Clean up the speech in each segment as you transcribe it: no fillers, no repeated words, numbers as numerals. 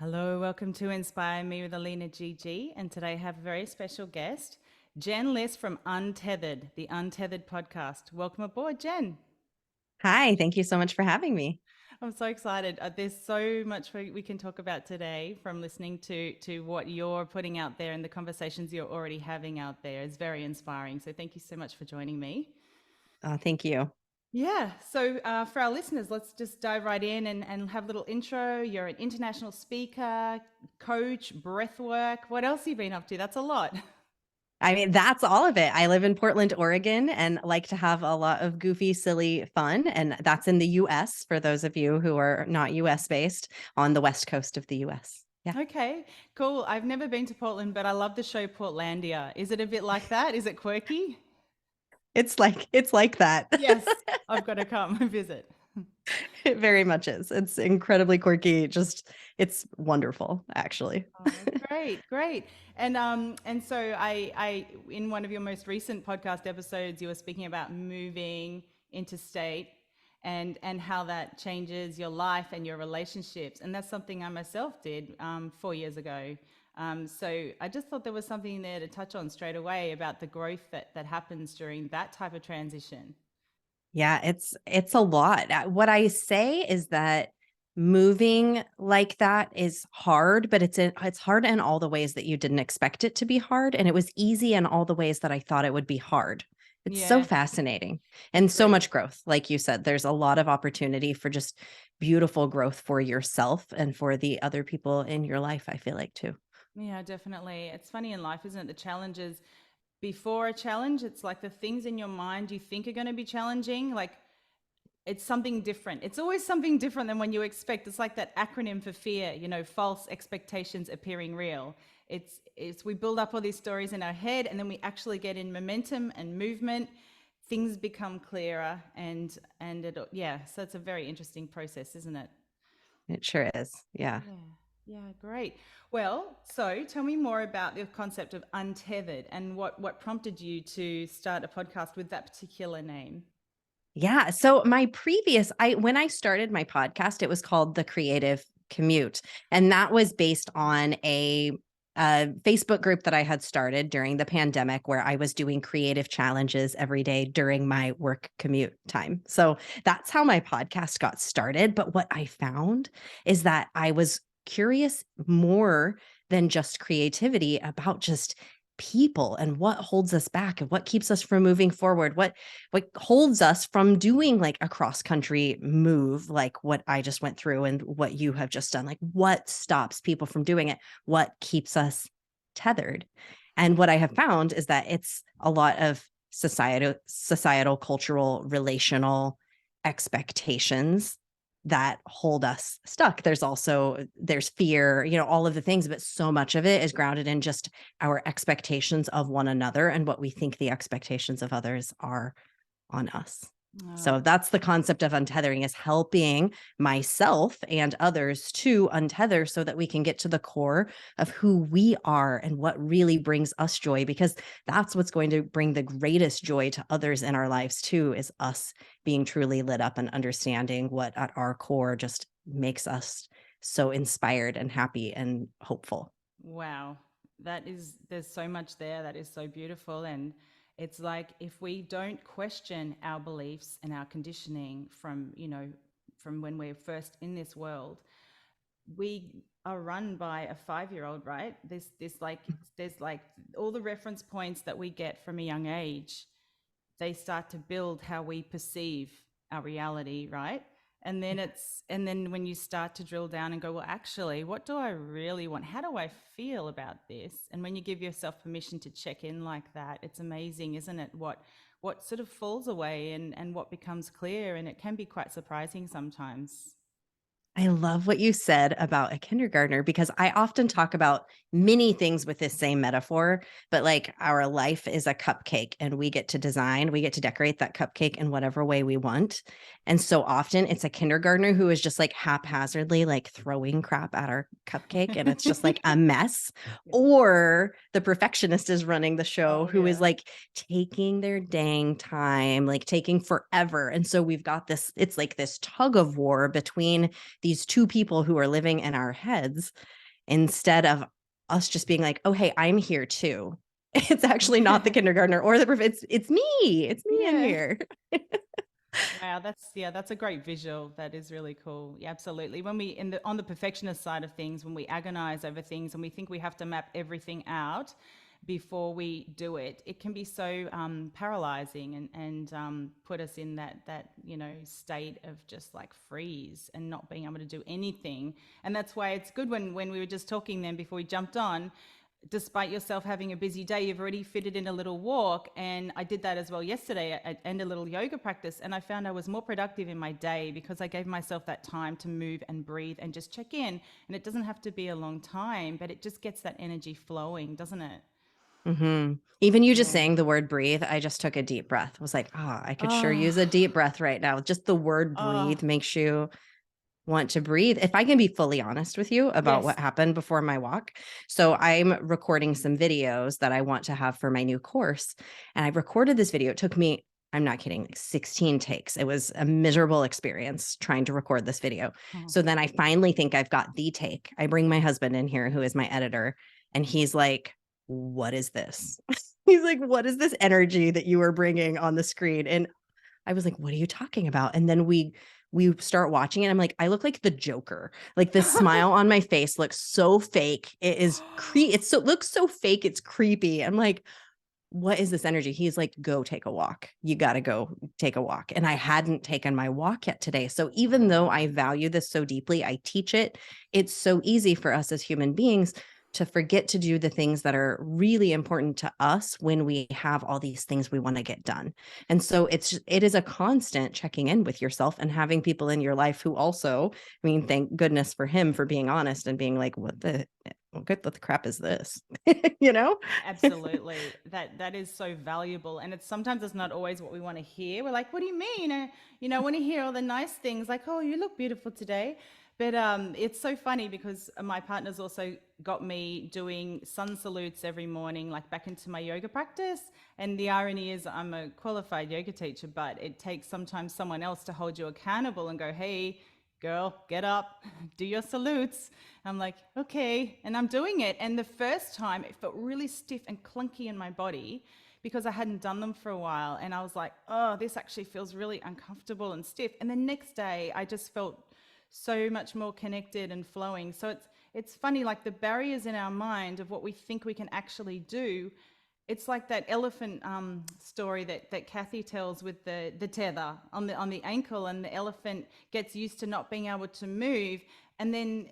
Hello, welcome to Inspire Me with Alina GG. And today I have a very special guest, Jen Liss from Untethered, the Untethered Podcast. Welcome aboard, Jen. Hi, thank you so much for having me. I'm so excited. There's so much we can talk about today, from listening to what you're putting out there and the conversations you're already having out there. Is very inspiring. So thank you so much for joining me. Thank you. Yeah. So for our listeners, let's just dive right in and have a little intro. You're an international speaker, coach, breathwork. What else have you been up to? That's a lot. I mean, that's all of it. I live in Portland, Oregon, and like to have a lot of goofy, silly fun. And that's in the US for those of you who are not US based on the West Coast of the US. Yeah. Okay, cool. I've never been to Portland, but I love the show Portlandia. Is it a bit like that? Is it quirky? It's like that. Yes, I've got to come and visit. It very much is. It's incredibly quirky. It's wonderful, actually. Oh, great, great. And so I in one of your most recent podcast episodes, you were speaking about moving interstate and how that changes your life and your relationships. And that's something I myself did 4 years ago. So I just thought there was something there to touch on straight away about the growth that happens during that type of transition. Yeah, it's a lot. What I say is that moving like that is hard, but it's hard in all the ways that you didn't expect it to be hard, and it was easy in all the ways that I thought it would be hard. It's so Yeah, fascinating and so agree. much growth. Like you said, there's a lot of opportunity for just beautiful growth for yourself and for the other people in your life, I feel like too. Yeah, definitely. It's funny in life, isn't it? The challenges before a challenge, it's like the things in your mind you think are going to be challenging, like it's something different. It's always something different than when you expect. It's like that acronym for fear, false expectations appearing real. It's we build up all these stories in our head, and then we actually get in momentum and movement. Things become clearer, and it, yeah. So it's a very interesting process, isn't it? It sure is. Yeah. Yeah. Yeah, great. Well, so tell me more about the concept of untethered and what prompted you to start a podcast with that particular name. Yeah. So when I started my podcast, it was called The Creative Commute. And that was based on a Facebook group that I had started during the pandemic where I was doing creative challenges every day during my work commute time. So that's how my podcast got started. But what I found is that I was curious more than just creativity about just people and what holds us back and what keeps us from moving forward, what holds us from doing like a cross country move like what I just went through and what you have just done. Like what stops people from doing it? What keeps us tethered? And what I have found is that it's a lot of societal, cultural, relational expectations that hold us stuck. There's fear, all of the things, but so much of it is grounded in just our expectations of one another and what we think the expectations of others are on us. So Oh, that's the concept of untethering, is helping myself and others to untether so that we can get to the core of who we are and what really brings us joy, because that's what's going to bring the greatest joy to others in our lives too, is us being truly lit up and understanding what at our core just makes us so inspired and happy and hopeful. wow. There's so much there that is so beautiful. And it's like if we don't question our beliefs and our conditioning from when we're first in this world, we are run by a 5-year-old, right? There's like all the reference points that we get from a young age, they start to build how we perceive our reality, right? And then when you start to drill down and go, well, actually, what do I really want? How do I feel about this? And when you give yourself permission to check in like that, it's amazing, isn't it? What sort of falls away and what becomes clear, and it can be quite surprising sometimes. I love what you said about a kindergartner, because I often talk about many things with this same metaphor, but like our life is a cupcake and we get to decorate that cupcake in whatever way we want. And so often it's a kindergartner who is just like haphazardly like throwing crap at our cupcake and it's just like a mess. Yeah. Or the perfectionist is running the show Oh who is yeah. like taking their dang time, like taking forever. And so we've got this, it's like this tug of war between these two people who are living in our heads, instead of us just being like, oh, hey, I'm here too. It's actually not the kindergartner or the it's me. It's me in Yeah. here. Wow, that's a great visual. That is really cool. Yeah, absolutely. When we on the perfectionist side of things, when we agonize over things and we think we have to map everything out before we do it, it can be so paralyzing and put us in that state of just like freeze and not being able to do anything. And that's why it's good when we were just talking then before we jumped on, despite yourself having a busy day, you've already fitted in a little walk. And I did that as well yesterday, and a little yoga practice. And I found I was more productive in my day because I gave myself that time to move and breathe and just check in. And it doesn't have to be a long time, but it just gets that energy flowing, doesn't it? Even you just Yeah. saying the word breathe, I just took a deep breath. I was like, I could sure Oh, use a deep breath right now. Just the word oh, breathe makes you want to breathe. If I can be fully honest with you about yes. what happened before my walk. So I'm recording some videos that I want to have for my new course. And I recorded this video. It took me, I'm not kidding, like 16 takes. It was a miserable experience trying to record this video. Oh. So then I finally think I've got the take. I bring my husband in here, who is my editor, and he's like, what is this? He's like, what is this energy that you are bringing on the screen? And I was like, what are you talking about? And then we start watching it. I'm like, I look like the Joker. Like the smile on my face looks so fake. It is it's so looks so fake. It's creepy. I'm like, what is this energy? He's like, go take a walk. You got to go take a walk. And I hadn't taken my walk yet today. So even though I value this so deeply, I teach it. It's so easy for us as human beings to forget to do the things that are really important to us when we have all these things we want to get done. And so it is a constant checking in with yourself and having people in your life who also, I mean, thank goodness for him for being honest and being like, what the crap is this? You know? Absolutely. That is so valuable. And it's sometimes it's not always what we want to hear. We're like, what do you mean? I want to hear all the nice things like, oh, you look beautiful today. But it's so funny because my partner's also got me doing sun salutes every morning, like back into my yoga practice. And the irony is I'm a qualified yoga teacher, but it takes sometimes someone else to hold you accountable and go, hey, girl, get up, do your salutes. I'm like, okay. And I'm doing it. And the first time it felt really stiff and clunky in my body because I hadn't done them for a while. And I was like, oh, this actually feels really uncomfortable and stiff. And the next day I just felt so much more connected and flowing. So it's funny, like the barriers in our mind of what we think we can actually do. It's like that elephant story that Kathy tells with the tether on the ankle, and the elephant gets used to not being able to move, and then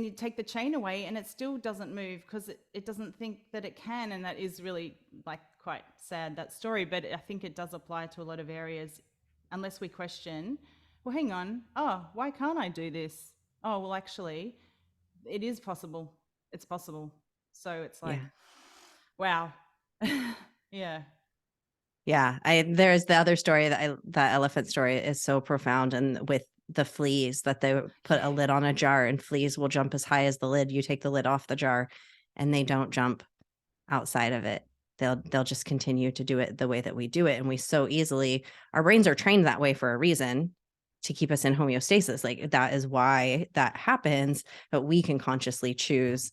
you take the chain away and it still doesn't move because it doesn't think that it can. And that is really like quite sad, that story, but I think it does apply to a lot of areas unless we question, well, hang on, oh, why can't I do this? Oh, well, actually, it is possible. It's possible. So it's like, Yeah. wow. Yeah. Yeah, there's the other story that elephant story is so profound, and with the fleas that they put Yeah. a lid on a jar and fleas will jump as high as the lid. You take the lid off the jar and they don't jump outside of it. They'll just continue to do it the way that we do it, and we so easily, our brains are trained that way for a reason, to keep us in homeostasis. Like that is why that happens, but we can consciously choose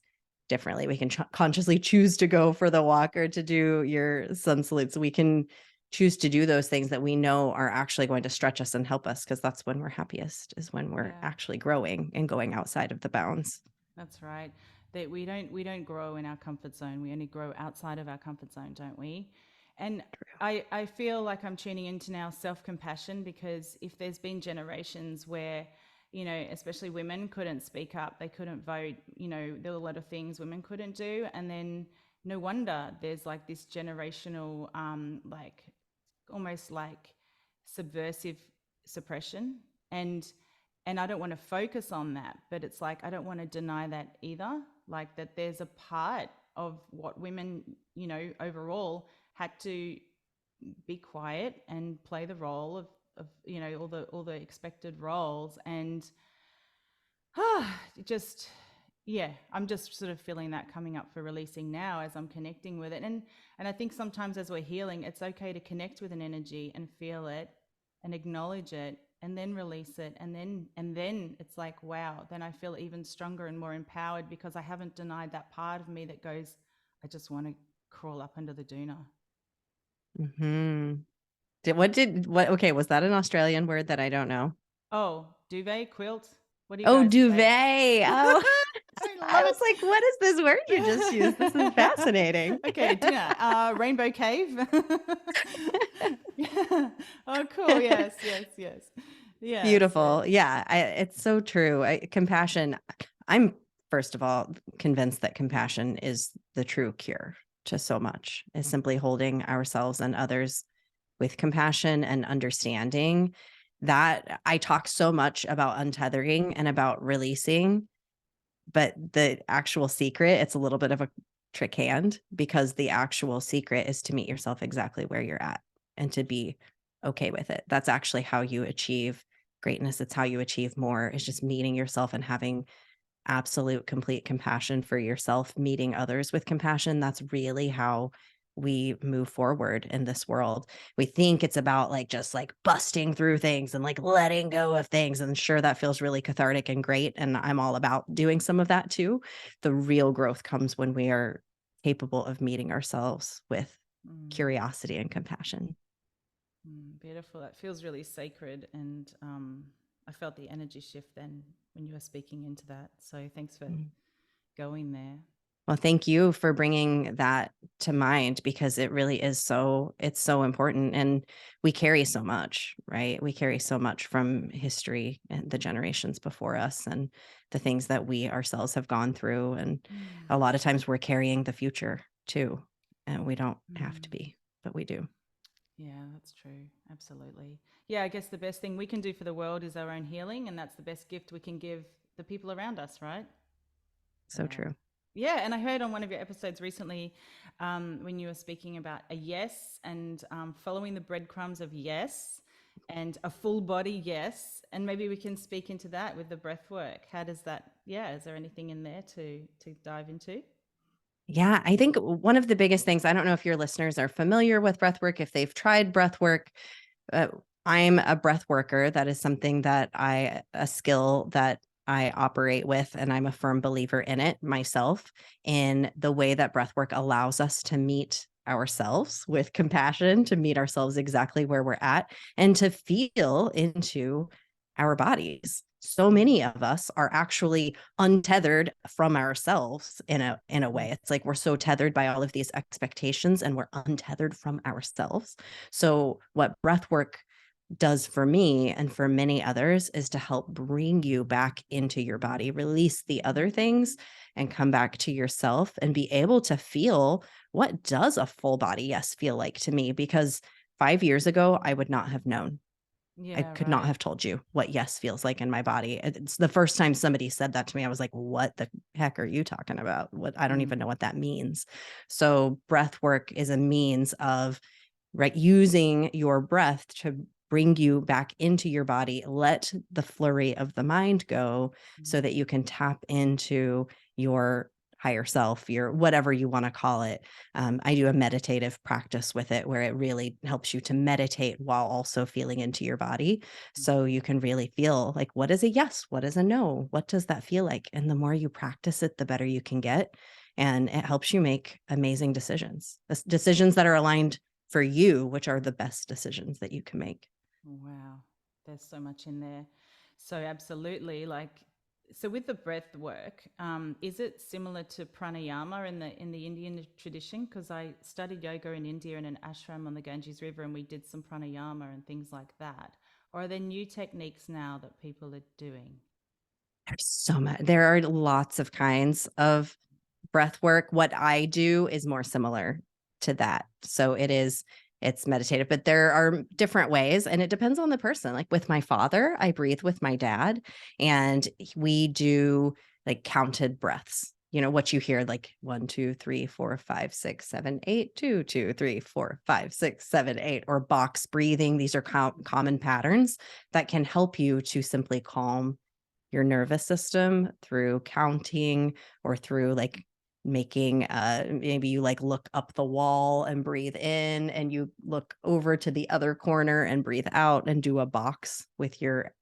differently. We can consciously choose to go for the walk or to do your sun salutes. We can choose to do those things that we know are actually going to stretch us and help us, because that's when we're happiest, is when we're Yeah. actually growing and going outside of the bounds. That's right. That we don't grow in our comfort zone. We only grow outside of our comfort zone, don't we? And I feel like I'm tuning into now self-compassion, because if there's been generations where, especially women couldn't speak up, they couldn't vote, there were a lot of things women couldn't do. And then no wonder there's like this generational, like almost like subversive suppression. And I don't want to focus on that, but it's like I don't want to deny that either, like that there's a part of what women, overall had to be quiet and play the role of all the expected roles. And just, yeah, I'm just sort of feeling that coming up for releasing now as I'm connecting with it. And I think sometimes as we're healing, it's okay to connect with an energy and feel it and acknowledge it, and then release it, and then it's like, wow, then I feel even stronger and more empowered because I haven't denied that part of me that goes, I just want to crawl up under the doona. Mm-hmm. Okay, was that an Australian word that I don't know? Oh, duvet, quilt. What do you Oh, guys say? duvet. Oh, I I love was it. like, what is this word you just used? This is fascinating. Okay, dinner. Rainbow cave. Yeah. Oh, cool. Yes, yes, yes. Yeah. So. Beautiful. Yeah, it's so true. Compassion. I'm first of all convinced that compassion is the true cure to so much. Is simply holding ourselves and others with compassion and understanding. That I talk so much about untethering and about releasing, but the actual secret, it's a little bit of a trick hand, because the actual secret is to meet yourself exactly where you're at and to be okay with it. That's actually how you achieve greatness. It's how you achieve more, is just meeting yourself and having absolute complete compassion for yourself, meeting others with compassion. That's really how we move forward in this world. We think it's about like just like busting through things and like letting go of things. And sure, that feels really cathartic and great. And I'm all about doing some of that too. The real growth comes when we are capable of meeting ourselves with curiosity and compassion. Beautiful. That feels really sacred. And I felt the energy shift then when you were speaking into that. So thanks for going there. Well, thank you for bringing that to mind, because it really is it's so important. And we carry so much, right? We carry so much from history and the generations before us and the things that we ourselves have gone through. And a lot of times we're carrying the future too. And we don't have to be, but we do. Yeah, that's true. Absolutely. Yeah, I guess the best thing we can do for the world is our own healing. And that's the best gift we can give the people around us, right? So true. Yeah, and I heard on one of your episodes recently when you were speaking about a yes and following the breadcrumbs of yes and a full body yes. And maybe we can speak into that with the breath work. How does that, yeah, is there anything in there to dive into? Yeah, I think one of the biggest things, I don't know if your listeners are familiar with breath work, if they've tried breath work. uh, I'm a breath worker. That is something that a skill that I operate with, and I'm a firm believer in it myself, in the way that breath work allows us to meet ourselves with compassion, to meet ourselves exactly where we're at, and to feel into our bodies. So many of us are actually untethered from ourselves in a way. It's like we're so tethered by all of these expectations and we're untethered from ourselves. So what breath work does for me and for many others is to help bring you back into your body, release the other things, and come back to yourself and be able to feel, what does a full body yes feel like to me? Because 5 years ago, I would not have known. I Yeah, could not right. have told you what yes feels like in my body. It's the first time somebody said that to me. I was like, what the heck are you talking about? I don't even know what that means. So breath work is a means of, right, using your breath to bring you back into your body. Let the flurry of the mind go so that you can tap into your higher self, your whatever you want to call it. I do a meditative practice with it where it really helps you to meditate while also feeling into your body. So you can really feel like, what is a yes? What is a no? What does that feel like? And the more you practice it, the better you can get. And it helps you make amazing decisions, decisions that are aligned for you, which are the best decisions that you can make. Wow, there's so much in there. So absolutely, like, so with the breath work, is it similar to pranayama in the Indian tradition? Because I studied yoga in India in an ashram on the Ganges River, and we did some pranayama and things like that. Or are there new techniques now that people are doing? There's so much. There are lots of kinds of breath work. What I do is more similar to that. So it's meditative, but there are different ways and it depends on the person. Like with my father, I breathe with my dad and we do like counted breaths. You know, what you hear, like 1, 2, 3, 4, 5, 6, 7, 8, 2, 2, 3, 4, 5, 6, 7, 8, or box breathing. These are common patterns that can help you to simply calm your nervous system through counting or through like making maybe you like look up the wall and breathe in, and you look over to the other corner and breathe out, and do a box with your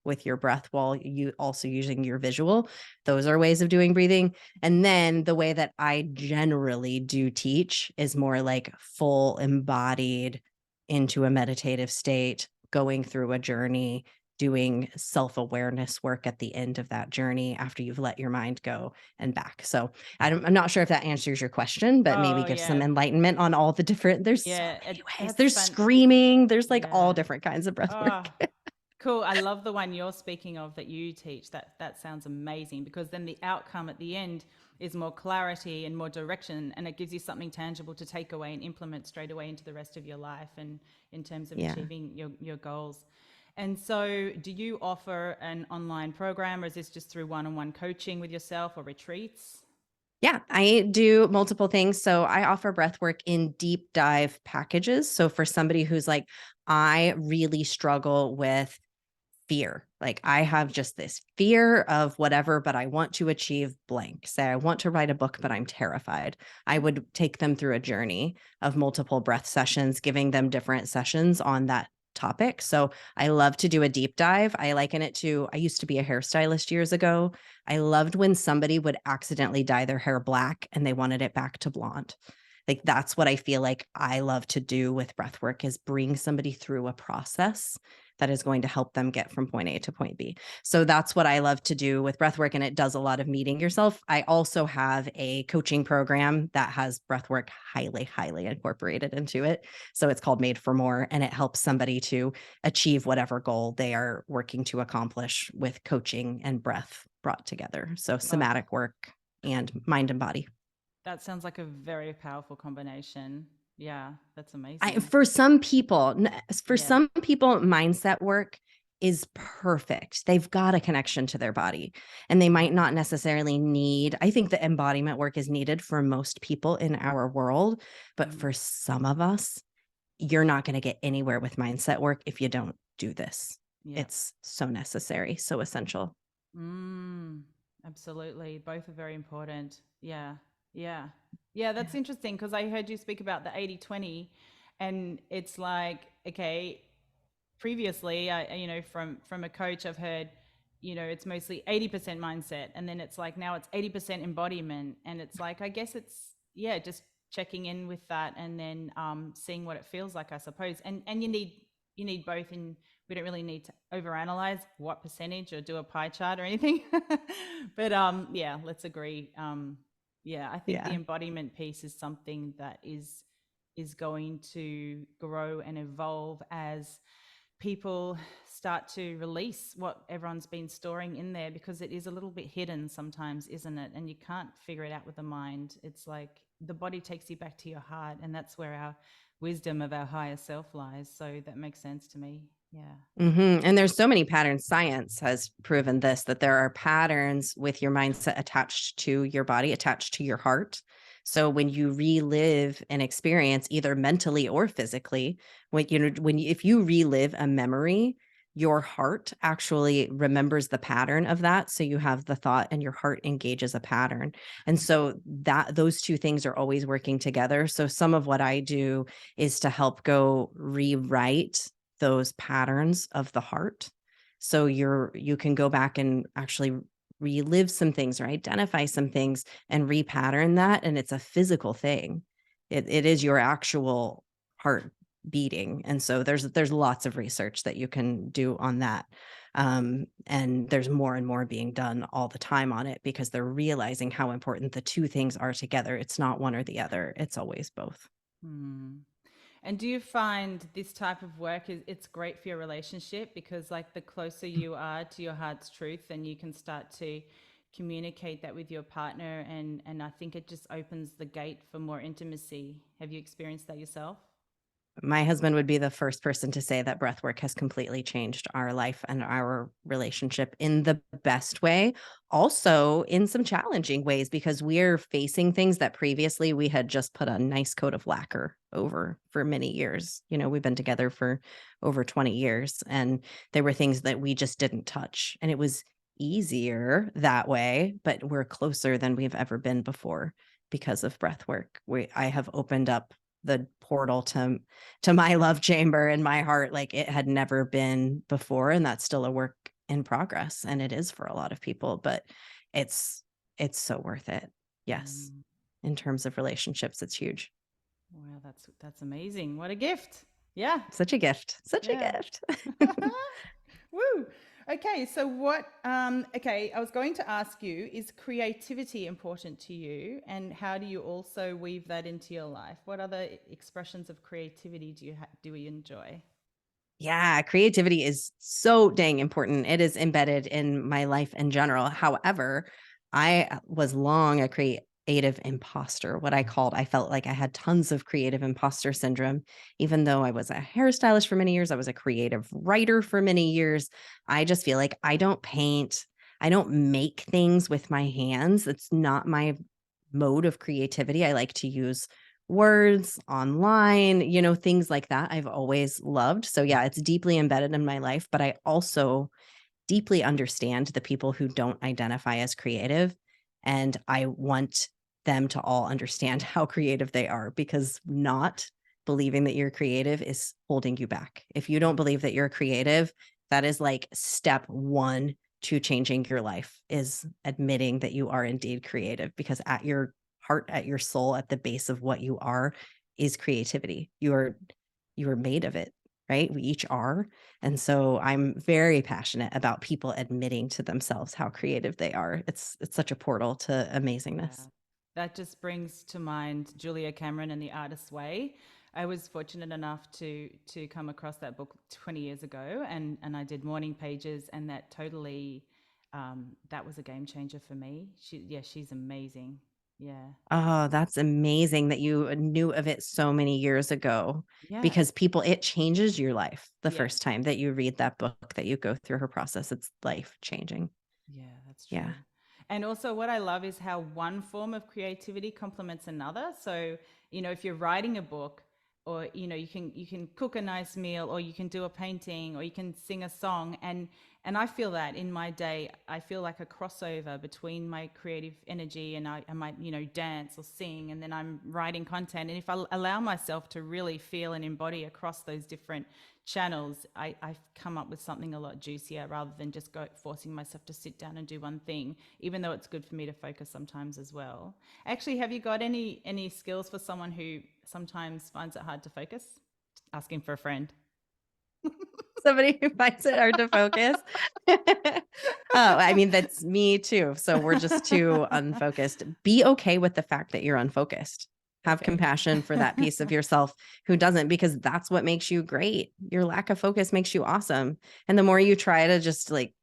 breath while you also using your visual. Those are ways of doing breathing. And then the way that I generally do teach is more like full embodied into a meditative state, going through a journey, doing self-awareness work at the end of that journey after you've let your mind go and back. So I'm not sure if that answers your question, but maybe Oh give some yeah, enlightenment on all the different, there's so yeah. many ways. That's There's fun. screaming, there's like all Yeah. different kinds of breath Oh, work. cool. I love the one you're speaking of that you teach. That sounds amazing, because then the outcome at the end is more clarity and more direction, and it gives you something tangible to take away and implement straight away into the rest of your life, and in terms of Yeah. achieving your goals. And so, do you offer an online program, or is this just through one-on-one coaching with yourself or retreats? Yeah, I do multiple things. So I offer breath work in deep dive packages. So for somebody who's like, I really struggle with fear. Like I have just this fear of whatever, but I want to achieve blank. Say I want to write a book, but I'm terrified. I would take them through a journey of multiple breath sessions, giving them different sessions on that topic. So I love to do a deep dive. I liken it to, I used to be a hairstylist years ago. I loved when somebody would accidentally dye their hair black and they wanted it back to blonde. Like that's what I feel like I love to do with breath work, is bring somebody through a process that is going to help them get from point A to point B. So that's what I love to do with breathwork, and it does a lot of meeting yourself. I also have a coaching program that has breathwork highly, highly incorporated into it. So it's called Made for More, and it helps somebody to achieve whatever goal they are working to accomplish with coaching and breath brought together. So Oh, somatic work and mind and body. that sounds like a very powerful combination. Yeah, that's amazing. For some people, Yeah. mindset work is perfect. They've got a connection to their body, and they might not necessarily need, I think the embodiment work is needed for most people in our world, but Mm, for some of us, you're not going to get anywhere with mindset work if you don't do this. yeah. It's so necessary, so essential. Mm, absolutely. Both are very important. Yeah. Yeah. Yeah, Yeah. that's interesting, because I heard you speak about the 80-20, and it's like, okay, previously, from a coach, I've heard, it's mostly 80% mindset, and then it's like now it's 80% embodiment, and it's like, I guess it's, yeah, just checking in with that, and then seeing what it feels like, I suppose. And you need both, and we don't really need to overanalyze what percentage or do a pie chart or anything. But yeah, let's agree. Yeah, I think the Yeah. embodiment piece is something that is going to grow and evolve as people start to release what everyone's been storing in there, because it is a little bit hidden sometimes, isn't it? And you can't figure it out with the mind. It's like the body takes you back to your heart, and that's where our wisdom of our higher self lies. So that makes sense to me. Yeah. And there's so many patterns. Science has proven this, that there are patterns with your mindset attached to your body, attached to your heart. So when you relive an experience, either mentally or physically, if you relive a memory, your heart actually remembers the pattern of that. So you have the thought and your heart engages a pattern. And so that those two things are always working together. So some of what I do is to help go rewrite those patterns of the heart. So you can go back and actually relive some things or identify some things and repattern that. And it's a physical thing. It is your actual heart beating. And so there's lots of research that you can do on that. And there's more and more being done all the time on it, because they're realizing how important the two things are together. It's not one or the other. It's always both. Hmm. And do you find this type of work is it's great for your relationship, because like the closer you are to your heart's truth, then you can start to communicate that with your partner, and I think it just opens the gate for more intimacy. Have you experienced that yourself? My husband would be the first person to say that breath work has completely changed our life and our relationship in the best way. Also, in some challenging ways, because we're facing things that previously we had just put a nice coat of lacquer over for many years. We've been together for over 20 years, and there were things that we just didn't touch. And it was easier that way, but we're closer than we've ever been before. because of breath work. I have opened up the portal to my love chamber in my heart like it had never been before. And that's still a work in progress. And it is for a lot of people, but it's so worth it. Yes. Mm. In terms of relationships, it's huge. Wow, that's amazing. What a gift. Yeah. Such a gift. Such a Yeah. gift. Woo. Okay, so okay, I was going to ask you, is creativity important to you, and how do you also weave that into your life? What other expressions of creativity do you enjoy? Yeah, creativity is so dang important. It is embedded in my life in general. However, I was long a creative imposter, what I felt like I had tons of creative imposter syndrome. Even though I was a hairstylist for many years, I was a creative writer for many years. I just feel like I don't paint, I don't make things with my hands. That's not my mode of creativity. I like to use words online, things like that I've always loved. So yeah, it's deeply embedded in my life, but I also deeply understand the people who don't identify as creative. And I want them to all understand how creative they are, because not believing that you're creative is holding you back. If you don't believe that you're creative, that is like step one to changing your life, is admitting that you are indeed creative, because at your heart, at your soul, at the base of what you are is creativity. You are made of it, right? We each are. And so I'm very passionate about people admitting to themselves how creative they are. It's such a portal to Yeah. amazingness. That just brings to mind Julia Cameron and The Artist's Way. I was fortunate enough to come across that book 20 years ago, and I did morning pages, and that totally that was a game changer for me. She's amazing. Yeah. Oh, that's amazing that you knew of it so many years ago, Yeah. because it changes your life the Yeah. first time that you read that book, that you go through her process. It's life changing. Yeah, that's Yeah. true. And also, what I love is how one form of creativity complements another. So, if you're writing a book, or you can cook a nice meal, or you can do a painting, or you can sing a song, and I feel that in my day, I feel like a crossover between my creative energy, and I might dance or sing, and then I'm writing content. And if I allow myself to really feel and embody across those different channels, I come up with something a lot juicier, rather than just forcing myself to sit down and do one thing, even though it's good for me to focus sometimes as well. Actually, have you got any skills for someone who sometimes finds it hard to focus? Asking for a friend. Somebody who finds it hard to focus. Oh, I mean, that's me too. So we're just too unfocused. Be okay with the fact that you're unfocused. Have Okay. compassion for that piece of yourself who doesn't, because that's what makes you great. Your lack of focus makes you awesome. And the more you try to just like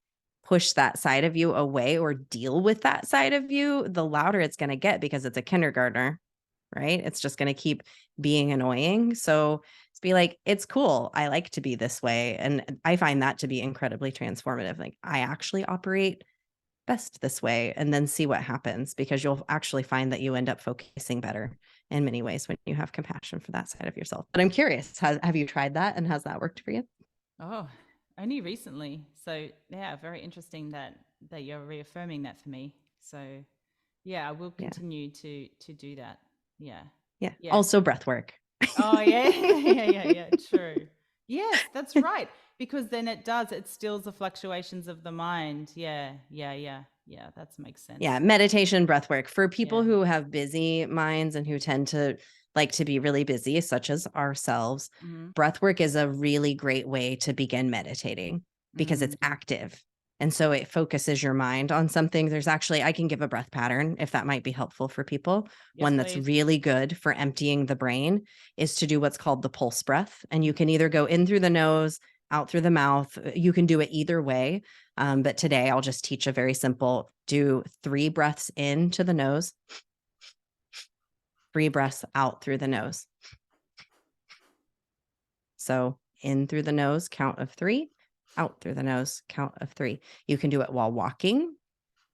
push that side of you away or deal with that side of you, the louder it's going to get, because it's a kindergartner, right? It's just going to keep being annoying. So be like, it's cool. I like to be this way. And I find that to be incredibly transformative. Like, I actually operate best this way, and then see what happens, because you'll actually find that you end up focusing better in many ways when you have compassion for that side of yourself. But I'm curious, have you tried that, and has that worked for you? Oh, only recently. So yeah, very interesting that you're reaffirming that for me. So yeah, I will Yeah. continue to do that. Yeah. Yeah. Yeah. Also breath work. Oh yeah, yeah. True. Yes, that's right. Because then it stills the fluctuations of the mind. Yeah. That makes sense. Yeah, meditation, breath work for people Yeah. who have busy minds and who tend to like to be really busy, such as ourselves. Mm-hmm. Breath work is a really great way to begin meditating, because it's Mm-hmm. active. And so it focuses your mind on something. I can give a breath pattern if that might be helpful for people. Yes, One that's please. really good for emptying the brain is to do what's called the pulse breath. And you can either go in through the nose, out through the mouth. You can do it either way. But today I'll just teach a very simple: do 3 breaths into the nose, 3 breaths out through the nose. So in through the nose, count of 3, out through the nose, count of 3. You can do it while walking.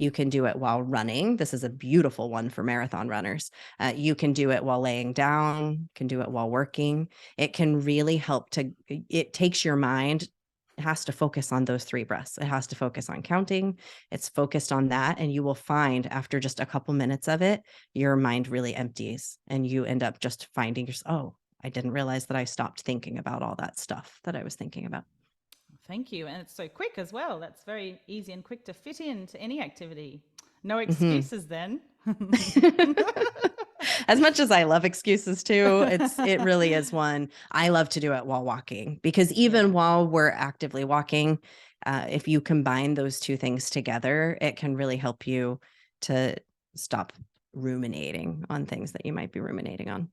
You can do it while running. This is a beautiful one for marathon runners. You can do it while laying down, can do it while working. It can really help it takes your mind it has to focus on those 3 breaths. It has to focus on counting. It's focused on that. And you will find after just a couple minutes of it, your mind really empties and you end up just finding yourself, oh, I didn't realize that I stopped thinking about all that stuff that I was thinking about. Thank you. And it's so quick as well. That's very easy and quick to fit into any activity. No Mhm. excuses then. As much as I love excuses too, it really is one. I love to do it while walking because even Yeah, while we're actively walking, if you combine those 2 things together, it can really help you to stop ruminating on things that you might be ruminating on.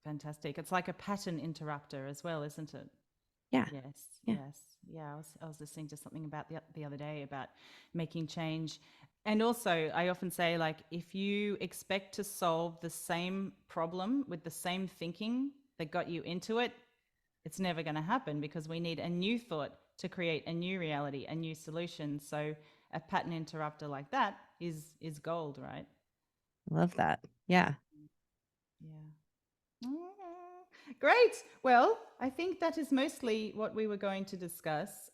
fantastic. It's like a pattern interrupter as well, isn't it? Yeah. Yes, Yeah. yes. Yeah, I was listening to something about the other day about making change. And also, I often say, like, if you expect to solve the same problem with the same thinking that got you into it, it's never going to happen because we need a new thought to create a new reality, a new solution. So a pattern interrupter like that is gold, right? Love that. Yeah. Yeah. Great. Well, I think that is mostly what we were going to discuss.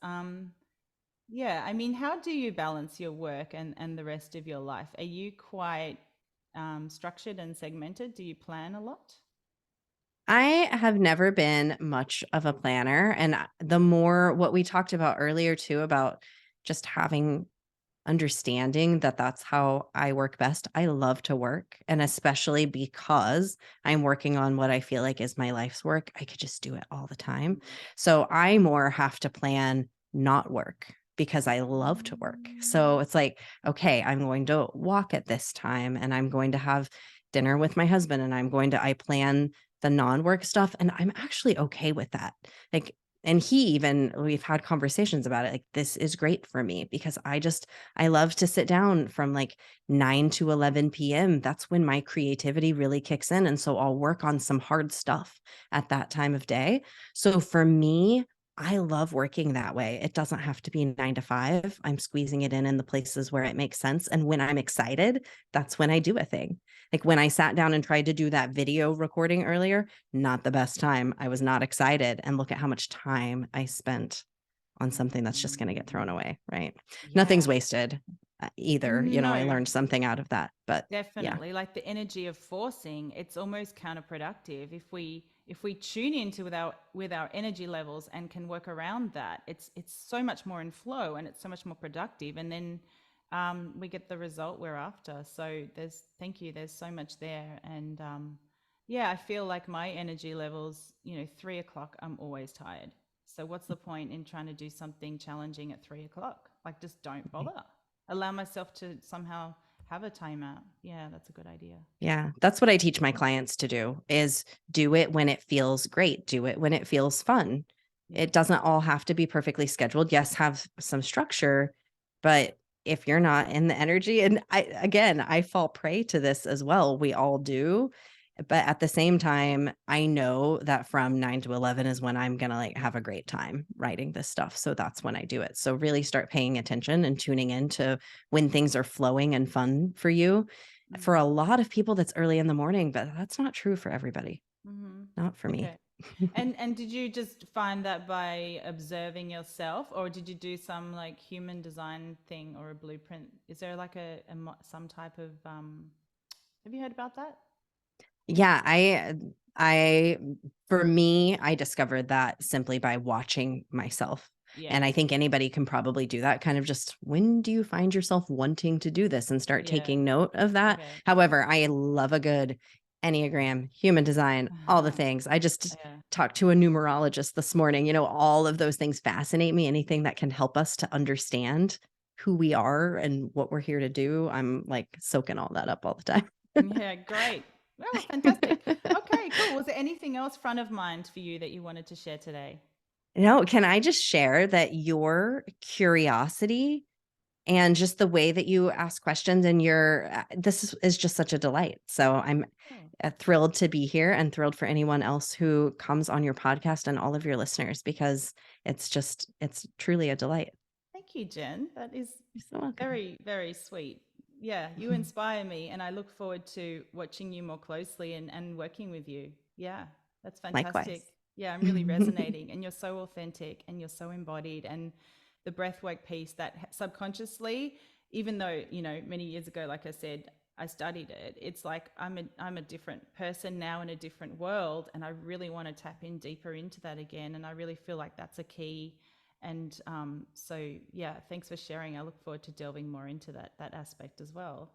Yeah, I mean, how do you balance your work and the rest of your life? Are you quite structured and segmented? Do you plan a lot? I have never been much of a planner. And the more what we talked about earlier too, about just having understanding that that's how I work best. I love to work. And especially because I'm working on what I feel like is my life's work, I could just do it all the time. So I more have to plan not work because I love to work. So it's like, okay, I'm going to walk at this time and I'm going to have dinner with my husband and I plan the non-work stuff and I'm actually okay with that. Like, and we've had conversations about it. Like, this is great for me because I love to sit down from like 9 to 11 PM. That's when my creativity really kicks in. And so I'll work on some hard stuff at that time of day. So for me, I love working that way. It doesn't have to be 9 to 5. I'm squeezing it in the places where it makes sense. And when I'm excited, that's when I do a thing. Like when I sat down and tried to do that video recording earlier, not the best time. I was not excited. And look at how much time I spent on something that's just going to get thrown away, right? Nothing's Yeah. wasted either. I No, learned something out of that. But yeah, definitely. Like the energy of forcing, it's almost counterproductive. If we tune into with our energy levels and can work around that, it's so much more in flow and it's so much more productive. And then we get the result we're after. So thank you. There's so much there. And yeah, I feel like my energy levels, 3 o'clock, I'm always tired. So what's the point in trying to do something challenging at 3 o'clock? Like, just don't right. bother. Allow myself to somehow have a timeout. Yeah, that's a good idea. Yeah, that's what I teach my clients to do is do it when it feels great. Do it when it feels fun. Yeah. It doesn't all have to be perfectly scheduled. Yes, have some structure, but if you're not in the energy, and I fall prey to this as well. We all do. But at the same time, I know that from 9 to 11 is when I'm going to like have a great time writing this stuff. So that's when I do it. So really start paying attention and tuning in to when things are flowing and fun for you. For a Mm-hmm. lot of people, that's early in the morning, but that's not true for everybody. Mm-hmm. Not for me. Okay. And did you just find that by observing yourself, or did you do some like human design thing or a blueprint? Is there like some type of have you heard about that? Yeah, I for me, I discovered that simply by watching myself. And Yeah. I think anybody can probably do that. Kind of just when do you find yourself wanting to do this and start Yeah. taking note of that? Okay. However, I love a good Enneagram, human design, all the things. I just Yeah. talked to a numerologist this morning. All of those things fascinate me. Anything that can help us to understand who we are and what we're here to do. I'm like soaking all that up all the time. Yeah, great. Well, fantastic. Okay, cool. Was there anything else front of mind for you that you wanted to share today? No, can I just share that your curiosity and just the way that you ask questions and this is just such a delight. So I'm Oh, thrilled to be here and thrilled for anyone else who comes on your podcast and all of your listeners because it's truly a delight. thank you, Jen. That is You're so welcome. very, very sweet. Yeah, you inspire me, and I look forward to watching you more closely and working with you. Yeah, that's fantastic. Likewise. Yeah, I'm really resonating, and you're so authentic and you're so embodied. And the breathwork piece that subconsciously, even though, many years ago, like I said, I studied it, it's like I'm a different person now in a different world. And I really want to tap in deeper into that again. And I really feel like that's a key. And so, yeah, thanks for sharing. I look forward to delving more into that aspect as well.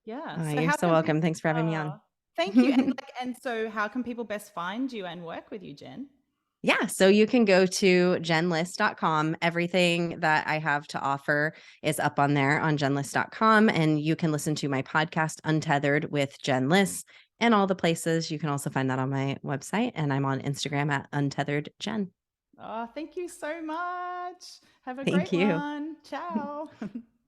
Yeah. So You're how so can people, welcome. Thanks for having me on. thank you. And so how can people best find you and work with you, Jen? Yeah, so you can go to jenliss.com. Everything that I have to offer is up on there on jenliss.com. And you can listen to my podcast, Untethered with Jen Liss, and all the places. You can also find that on my website. And I'm on Instagram at untetheredjen. Oh, thank you so much. Have a Thank great you. one. Ciao.